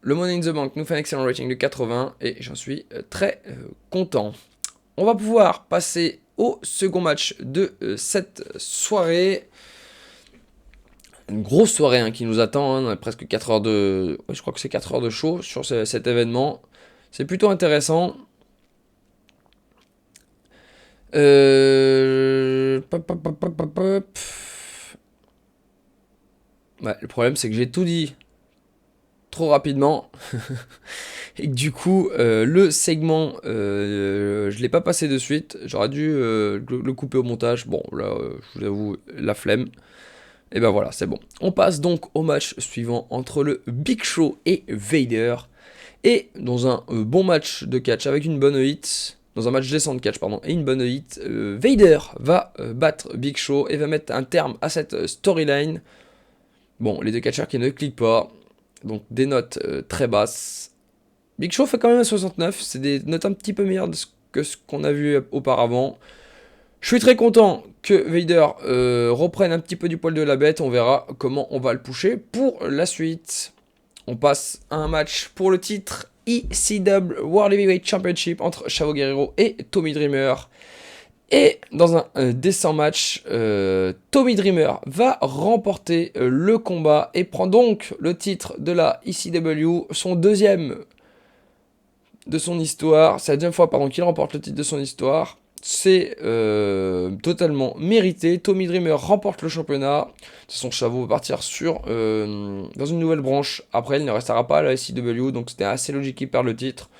Le Money in the Bank nous fait un excellent rating de 80 et j'en suis très content. On va pouvoir passer au second match de cette soirée. Une grosse soirée qui nous attend. On a presque 4 heures de... Ouais, je crois que c'est 4 heures de show sur cet événement. C'est plutôt intéressant. Ouais, le problème c'est que j'ai tout dit trop rapidement et que du coup le segment je l'ai pas passé de suite. J'aurais dû le couper au montage. Bon là je vous avoue la flemme. Et ben voilà, c'est bon. On passe donc au match suivant entre le Big Show et Vader. Et dans un bon match de catch avec une bonne hit, dans un match décent de catch, pardon, et une bonne hit, Vader va battre Big Show et va mettre un terme à cette storyline. Bon, les deux catcheurs qui ne cliquent pas, donc des notes très basses. Big Show fait quand même un 69, c'est des notes un petit peu meilleures que ce qu'on a vu auparavant. Je suis très content que Vader reprenne un petit peu du poil de la bête, on verra comment on va le pusher pour la suite. On passe à un match pour le titre ECW World Heavyweight Championship entre Chavo Guerrero et Tommy Dreamer. Et dans un décent match, Tommy Dreamer va remporter le combat et prend donc le titre de la ECW, son deuxième de son histoire. C'est la deuxième fois qu'il remporte le titre de son histoire. C'est totalement mérité. Tommy Dreamer remporte le championnat. Son Chavo va partir dans une nouvelle branche. Après, il ne restera pas à la SCW, donc c'était assez logique qu'il perde le titre.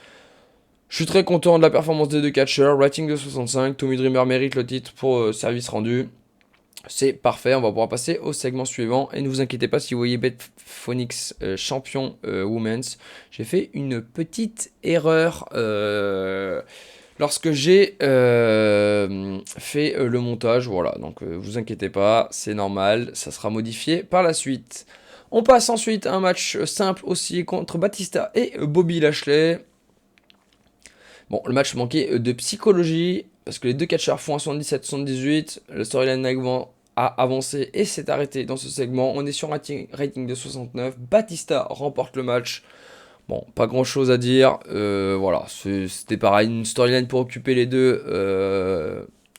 Je suis très content de la performance des deux catcheurs. Rating de 65. Tommy Dreamer mérite le titre pour service rendu. C'est parfait. On va pouvoir passer au segment suivant. Et ne vous inquiétez pas si vous voyez Beth Phoenix champion Women's. J'ai fait une petite erreur. Lorsque j'ai fait le montage, voilà, donc vous inquiétez pas, c'est normal, ça sera modifié par la suite. On passe ensuite à un match simple aussi contre Batista et Bobby Lashley. Bon, le match manquait de psychologie, parce que les deux catcheurs font un 77-78, le storyline a avancé et s'est arrêté dans ce segment. On est sur un rating de 69, Batista remporte le match. Bon, pas grand chose à dire. Voilà, c'était pareil, une storyline pour occuper les deux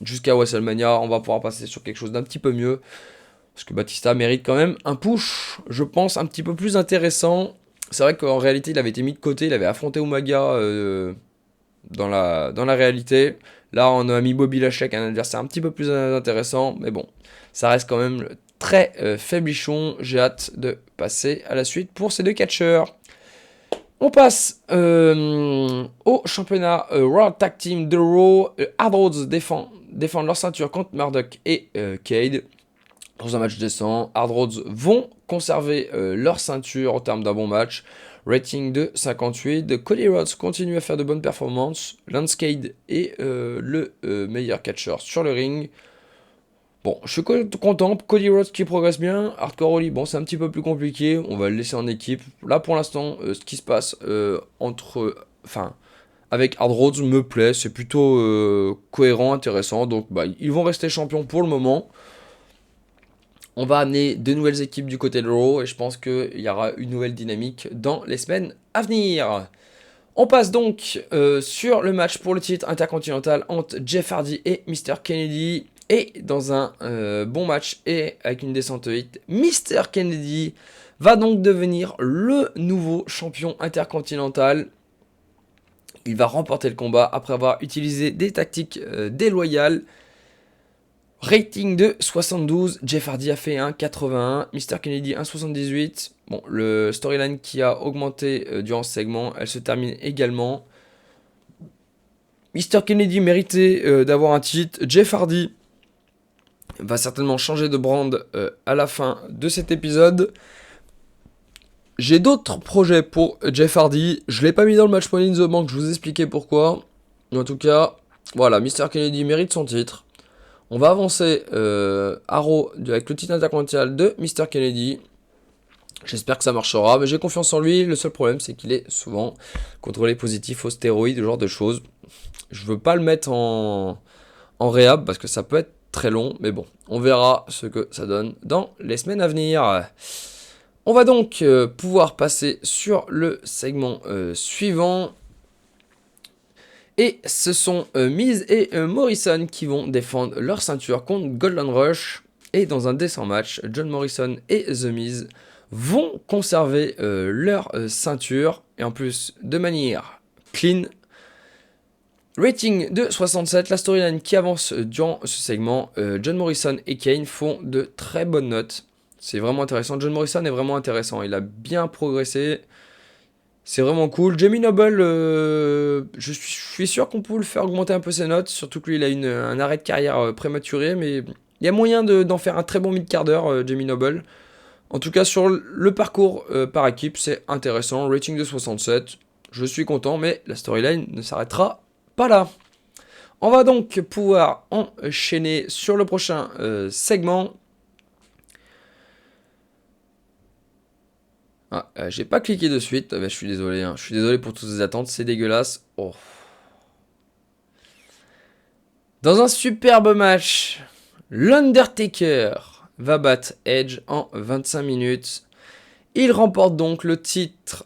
jusqu'à WrestleMania. On va pouvoir passer sur quelque chose d'un petit peu mieux. Parce que Batista mérite quand même un push, je pense, un petit peu plus intéressant. C'est vrai qu'en réalité, il avait été mis de côté, il avait affronté Umaga dans la réalité. Là, on a mis Bobby Lashley, un adversaire un petit peu plus intéressant. Mais bon, ça reste quand même très faiblichon. J'ai hâte de passer à la suite pour ces deux catcheurs. On passe au championnat World Tag Team de Raw. Hard Rods défendent leur ceinture contre Murdoch et Cade. Dans un match décent, Hard Rods vont conserver leur ceinture en termes d'un bon match. Rating de 58. Cody Rhodes continue à faire de bonnes performances. Lance Cade est le meilleur catcheur sur le ring. Bon, je suis content. Cody Rhodes qui progresse bien. Hardcore Holly, bon, c'est un petit peu plus compliqué. On va le laisser en équipe. Là, pour l'instant, ce qui se passe avec Hard Rods me plaît. C'est plutôt cohérent, intéressant. Donc, ils vont rester champions pour le moment. On va amener de nouvelles équipes du côté de Raw et je pense qu'il y aura une nouvelle dynamique dans les semaines à venir. On passe donc sur le match pour le titre intercontinental entre Jeff Hardy et Mr. Kennedy. Et dans un bon match et avec une descente hit, Mr. Kennedy va donc devenir le nouveau champion intercontinental. Il va remporter le combat après avoir utilisé des tactiques déloyales. Rating de 72, Jeff Hardy a fait un 81, Mr. Kennedy un 78. Bon, le storyline qui a augmenté durant ce segment, elle se termine également. Mr. Kennedy méritait d'avoir un titre. Jeff Hardy va certainement changer de brand à la fin de cet épisode. J'ai d'autres projets pour Jeff Hardy. Je ne l'ai pas mis dans le match Money in the Bank, je vous expliquais pourquoi. En tout cas, voilà, Mr. Kennedy mérite son titre. On va avancer à Raw avec le titre intercontinental de Mr. Kennedy. J'espère que ça marchera, mais j'ai confiance en lui. Le seul problème, c'est qu'il est souvent contrôlé positif aux stéroïdes, ce genre de choses. Je veux pas le mettre en réhab parce que ça peut être très long, mais bon, on verra ce que ça donne dans les semaines à venir. On va donc pouvoir passer sur le segment suivant. Et ce sont Miz et Morrison qui vont défendre leur ceinture contre Golden Rush. Et dans un décent match, John Morrison et The Miz vont conserver leur ceinture. Et en plus, de manière clean. Rating de 67, la storyline qui avance durant ce segment. John Morrison et Kane font de très bonnes notes. C'est vraiment intéressant. John Morrison est vraiment intéressant. Il a bien progressé. C'est vraiment cool. Jamie Noble, je suis sûr qu'on peut le faire augmenter un peu ses notes, surtout que lui, il a un arrêt de carrière prématuré, mais il y a moyen d'en faire un très bon mid-quart d'heure, Jamie Noble. En tout cas, sur le parcours par équipe, c'est intéressant. Rating de 67, je suis content, mais la storyline ne s'arrêtera pas là. On va donc pouvoir enchaîner sur le prochain segment. J'ai pas cliqué de suite, je suis désolé, je suis désolé pour toutes ces attentes, c'est dégueulasse. Oh. Dans un superbe match, l'Undertaker va battre Edge en 25 minutes. Il remporte donc le titre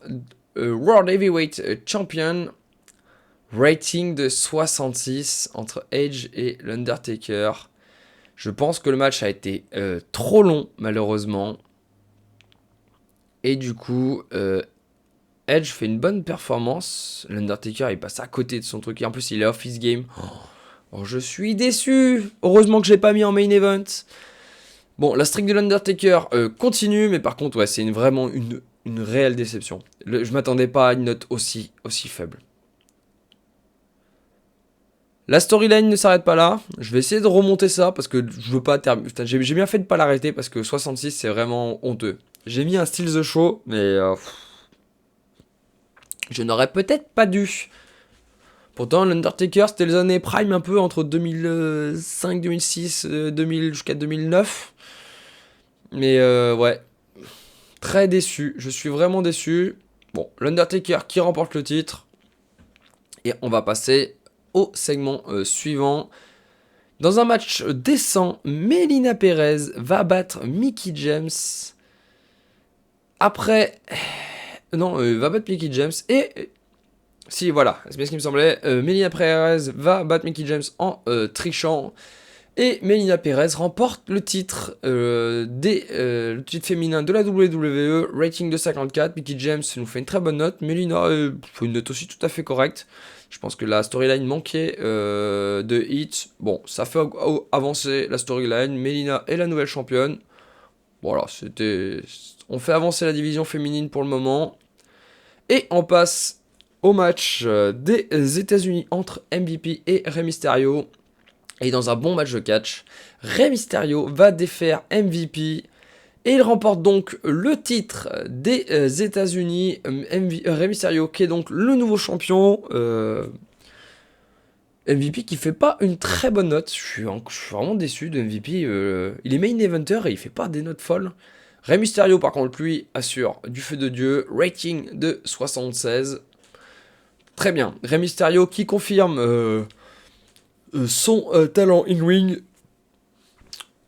World Heavyweight Champion. Rating de 66 entre Edge et l'Undertaker. Je pense que le match a été trop long, malheureusement. Et du coup, Edge fait une bonne performance. L'Undertaker, il passe à côté de son truc. Et en plus, il est off his game. Oh, je suis déçu. Heureusement que je l'ai pas mis en main event. Bon, la streak de l'Undertaker continue. Mais par contre, ouais, c'est vraiment une réelle déception. Je m'attendais pas à une note aussi faible. La storyline ne s'arrête pas là. Je vais essayer de remonter ça parce que je veux pas terminer. J'ai bien fait de pas l'arrêter parce que 66, c'est vraiment honteux. J'ai mis un Steal the Show, mais je n'aurais peut-être pas dû. Pourtant, l'Undertaker, c'était les années prime un peu entre 2005, 2006, 2000 jusqu'à 2009. Mais ouais, très déçu. Je suis vraiment déçu. Bon, l'Undertaker qui remporte le titre. Et on va passer au segment suivant. Dans un match décent, Melina Perez va battre Mickie James. Après, non, va battre Mickie James et si voilà, c'est bien ce qui me semblait. Melina Perez va battre Mickie James en trichant. Et Melina Perez remporte le titre, le titre féminin de la WWE, rating de 54. Mickie James nous fait une très bonne note. Melina fait une note aussi tout à fait correcte. Je pense que la storyline manquait de hits. Bon, ça fait avancer la storyline. Melina est la nouvelle championne. Voilà, on fait avancer la division féminine pour le moment. Et on passe au match des États-Unis entre MVP et Rey Mysterio. Et dans un bon match de catch, Rey Mysterio va défaire MVP et il remporte donc le titre des États-Unis. Rey Mysterio qui est donc le nouveau champion. MVP qui fait pas une très bonne note. Je suis vraiment déçu de MVP. Il est main eventer et il fait pas des notes folles. Rey Mysterio par contre lui assure du feu de Dieu. Rating de 76. Très bien. Rey Mysterio qui confirme son talent in-ring.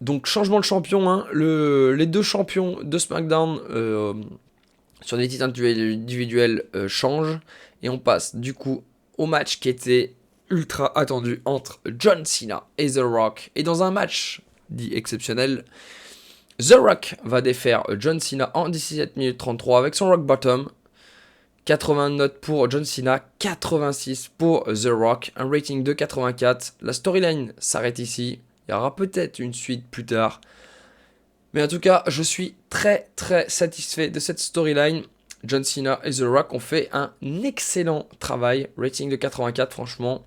Donc changement de champion, hein. Les deux champions de SmackDown sur des titres individuels changent. Et on passe du coup au match qui était ultra attendu entre John Cena et The Rock. Et dans un match dit exceptionnel, The Rock va défaire John Cena en 17 minutes 33 avec son Rock Bottom. 80 notes pour John Cena, 86 pour The Rock, un rating de 84. La storyline s'arrête ici. Il y aura peut-être une suite plus tard. Mais en tout cas, je suis très très satisfait de cette storyline. John Cena et The Rock ont fait un excellent travail. Rating de 84, franchement.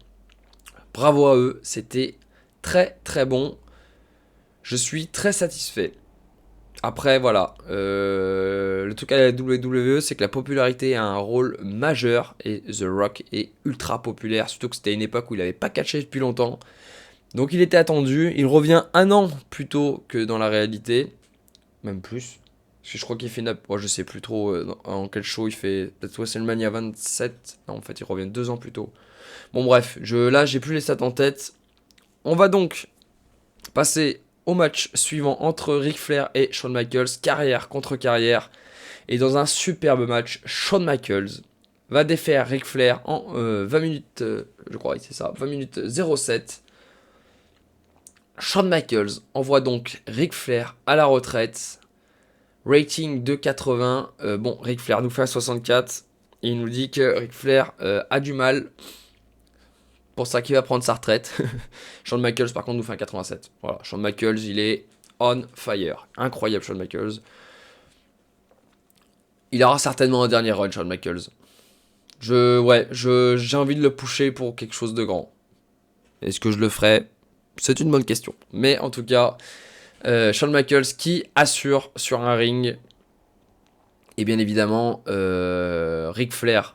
Bravo à eux. C'était très très bon. Je suis très satisfait. Après, voilà, le truc à la WWE, c'est que la popularité a un rôle majeur et The Rock est ultra populaire, surtout que c'était une époque où il n'avait pas catché depuis longtemps. Donc il était attendu, il revient un an plus tôt que dans la réalité, même plus. Parce que je crois qu'il fait je sais plus trop en quel show il fait, peut-être WrestleMania 27, non en fait il revient 2 ans plus tôt. Bon bref, là j'ai plus les stats en tête. On va donc passer au match suivant entre Ric Flair et Shawn Michaels, carrière contre carrière. Et dans un superbe match, Shawn Michaels va défaire Ric Flair en 20 minutes, je crois, c'est ça, 20 minutes 07. Shawn Michaels envoie donc Ric Flair à la retraite. Rating de 80. Bon, Ric Flair nous fait un 64. Et il nous dit que Ric Flair a du mal. Pour ça qu'il va prendre sa retraite. Shawn Michaels par contre nous fait un 87. Voilà, Shawn Michaels il est on fire. Incroyable Shawn Michaels. Il aura certainement un dernier run Shawn Michaels. J'ai envie de le pusher pour quelque chose de grand. Est-ce que je le ferai? C'est une bonne question. Mais en tout cas, Shawn Michaels qui assure sur un ring. Et bien évidemment, Ric Flair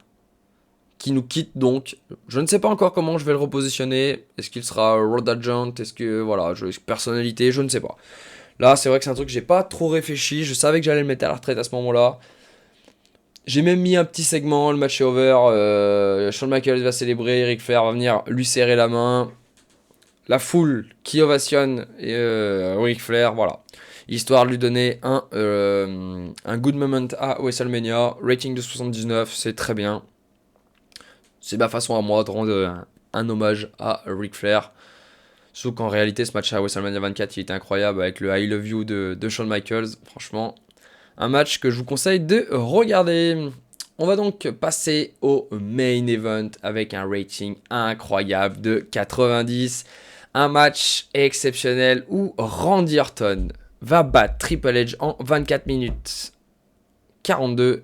qui nous quitte donc. Je ne sais pas encore comment je vais le repositionner. Est-ce qu'il sera Road Agent? Est-ce que, voilà, personnalité? Je ne sais pas. Là, c'est vrai que c'est un truc que j'ai pas trop réfléchi. Je savais que j'allais le mettre à la retraite à ce moment-là. J'ai même mis un petit segment, le match est over. Shawn Michaels va célébrer, Ric Flair va venir lui serrer la main. La foule qui ovationne Ric Flair, voilà. Histoire de lui donner un good moment à WrestleMania. Rating de 79, c'est très bien. C'est ma façon à moi de rendre un hommage à Ric Flair. Sauf qu'en réalité, ce match à WrestleMania 24, il était incroyable avec le I Love You de Shawn Michaels. Franchement, un match que je vous conseille de regarder. On va donc passer au main event avec un rating incroyable de 90. Un match exceptionnel où Randy Orton va battre Triple H en 24 minutes 42.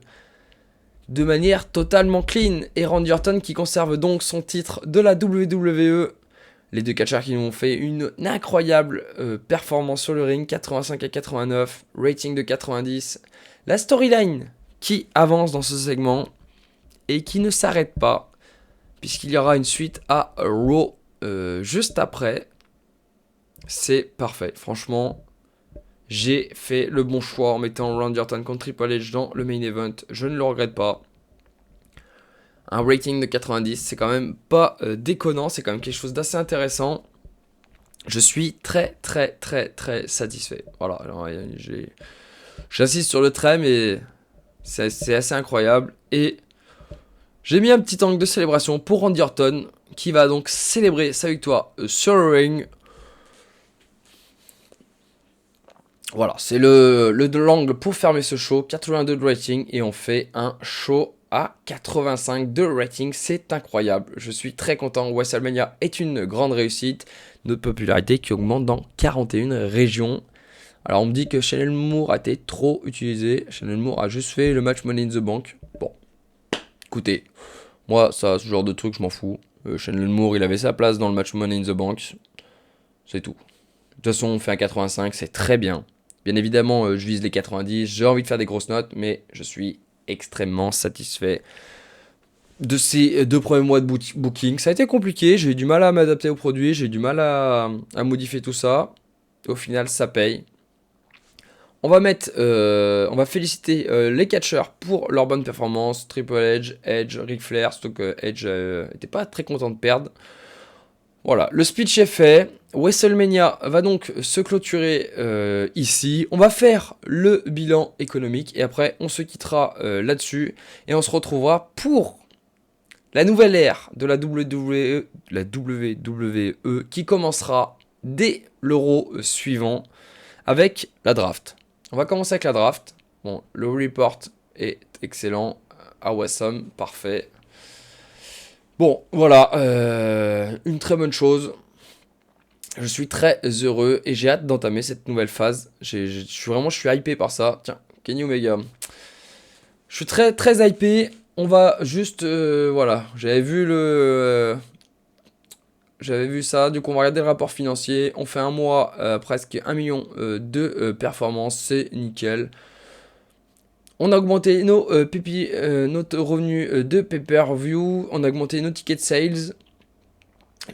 De manière totalement clean. Et Randy Orton qui conserve donc son titre de la WWE. Les deux catcheurs qui ont fait une incroyable performance sur le ring. 85 à 89. Rating de 90. La storyline qui avance dans ce segment. Et qui ne s'arrête pas. Puisqu'il y aura une suite à Raw juste après. C'est parfait. Franchement, j'ai fait le bon choix en mettant Randy Orton contre Triple H dans le main event. Je ne le regrette pas. Un rating de 90, c'est quand même pas déconnant. C'est quand même quelque chose d'assez intéressant. Je suis très très très très satisfait. Voilà, alors, j'insiste sur le trait, mais c'est assez incroyable. Et j'ai mis un petit angle de célébration pour Randy Orton, qui va donc célébrer sa victoire sur le ring. Voilà, c'est l'angle pour fermer ce show. 82 de rating et on fait un show à 85 de rating. C'est incroyable. Je suis très content. WrestleMania est une grande réussite. Notre popularité qui augmente dans 41 régions. Alors on me dit que Shannon Moore a été trop utilisé. Shannon Moore a juste fait le match Money in the Bank. Bon, écoutez, moi ça, ce genre de truc je m'en fous. Shannon Moore il avait sa place dans le match Money in the Bank. C'est tout. De toute façon on fait un 85, c'est très bien. Bien évidemment je vise les 90. J'ai envie de faire des grosses notes. Mais je suis extrêmement satisfait de ces 2 premiers mois de booking. Ça a été compliqué. J'ai eu du mal à m'adapter au produit. J'ai eu du mal à modifier tout ça. Au final ça paye. On va féliciter les catcheurs pour leur bonne performance. Triple H, Edge, Ric Flair, surtout que Edge n'était pas très content de perdre. Voilà, le speech est fait. WrestleMania va donc se clôturer ici. On va faire le bilan économique et après on se quittera là-dessus et on se retrouvera pour la nouvelle ère de la WWE qui commencera dès l'Euro suivant avec la draft. On va commencer avec la draft. Bon, le report est excellent. Awesome, parfait. Bon, voilà, une très bonne chose. Je suis très heureux et j'ai hâte d'entamer cette nouvelle phase. Je suis hypé par ça. Tiens, Kenny Omega. Je suis très très hypé. On va juste, voilà, j'avais vu ça, du coup on va regarder le rapport financier. On fait un mois, presque 1 million de performances, c'est nickel. On a augmenté notre revenu de pay-per-view, on a augmenté nos tickets de sales.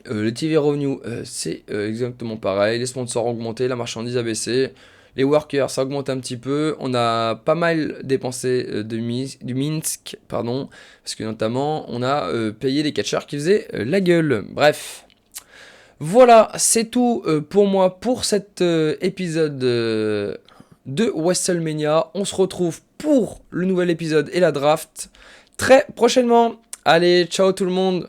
Le TV revenue, c'est exactement pareil. Les sponsors ont augmenté, la marchandise a baissé. Les workers, ça augmente un petit peu. On a pas mal dépensé du Minsk, pardon, parce que notamment, on a payé les catcheurs qui faisaient la gueule. Bref. Voilà, c'est tout pour moi pour cet épisode de WrestleMania. On se retrouve pour le nouvel épisode et la draft très prochainement. Allez, ciao tout le monde!